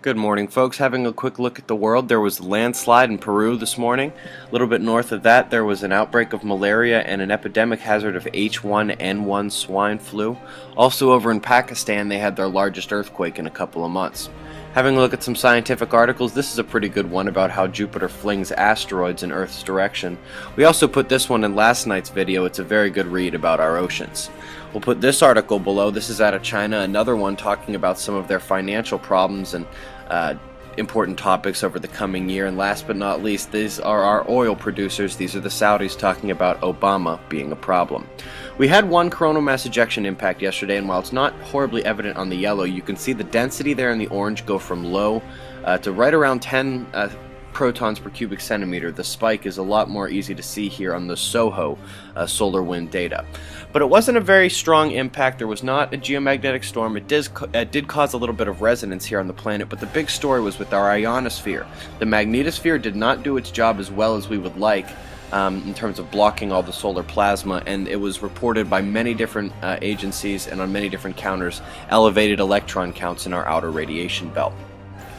Good morning, folks. Having a quick look at the world, there was a landslide in Peru this morning. A little bit north of that, there was an outbreak of malaria and an epidemic hazard of H1N1 swine flu. Also over in Pakistan, they had their largest earthquake in a couple of months. Having a look at some scientific articles, this is a pretty good one about how Jupiter flings asteroids in Earth's direction. We also put this one in last night's video. It's a very good read about our oceans. We'll put this article below. This is out of China, another one talking about some of their financial problems and important topics over the coming year. And last but not least, these are our oil producers. These are the Saudis talking about Obama being a problem. We had one coronal mass ejection impact yesterday, and while it's not horribly evident on the yellow, you can see the density there in the orange go from low to right around 10 protons per cubic centimeter. The spike is a lot more easy to see here on the SOHO solar wind data. But it wasn't a very strong impact. There was not a geomagnetic storm. It did cause a little bit of resonance here on the planet, but the big story was with our ionosphere. The magnetosphere did not do its job as well as we would like in terms of blocking all the solar plasma, and it was reported by many different agencies and on many different counters, elevated electron counts in our outer radiation belt.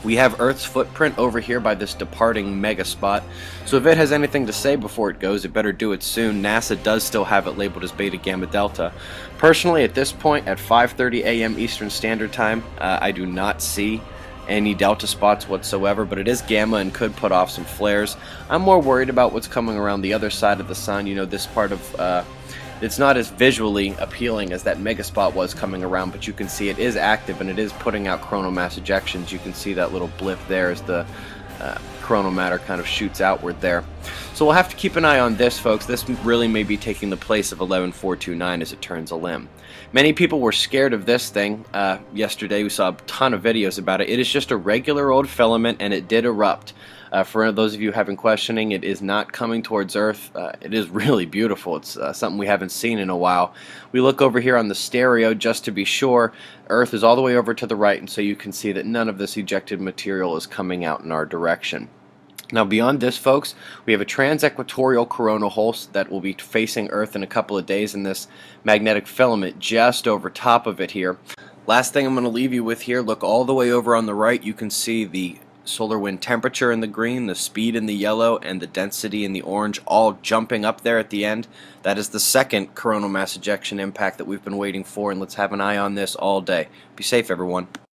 We have Earth's footprint over here by this departing mega spot, so if it has anything to say before it goes, it better do it soon. NASA does still have it labeled as Beta Gamma Delta. Personally, at this point, at 5:30 a.m. Eastern Standard Time, I do not see any delta spots whatsoever, but it is gamma and could put off some flares. I'm more worried about what's coming around the other side of the sun. You know, this part of it's not as visually appealing as that mega spot was coming around, but you can see it is active and it is putting out coronal mass ejections. You can see that little blip there as the coronal matter kind of shoots outward there. So we'll have to keep an eye on this, folks. This really may be taking the place of 11429 as it turns a limb. Many people were scared of this thing yesterday. We saw a ton of videos about it. It is just a regular old filament, and it did erupt. For those of you having questioning, it is not coming towards Earth. It is really beautiful. It's something we haven't seen in a while. We look over here on the stereo just to be sure. Earth is all the way over to the right, and so you can see that none of this ejected material is coming out in our direction. Now beyond this, folks, we have a trans-equatorial coronal hole that will be facing Earth in a couple of days, and this magnetic filament just over top of it here. Last thing I'm going to leave you with here, look all the way over on the right. You can see the solar wind temperature in the green, the speed in the yellow, and the density in the orange, all jumping up there at the end. That is the second coronal mass ejection impact that we've been waiting for, and let's have an eye on this all day. Be safe, everyone.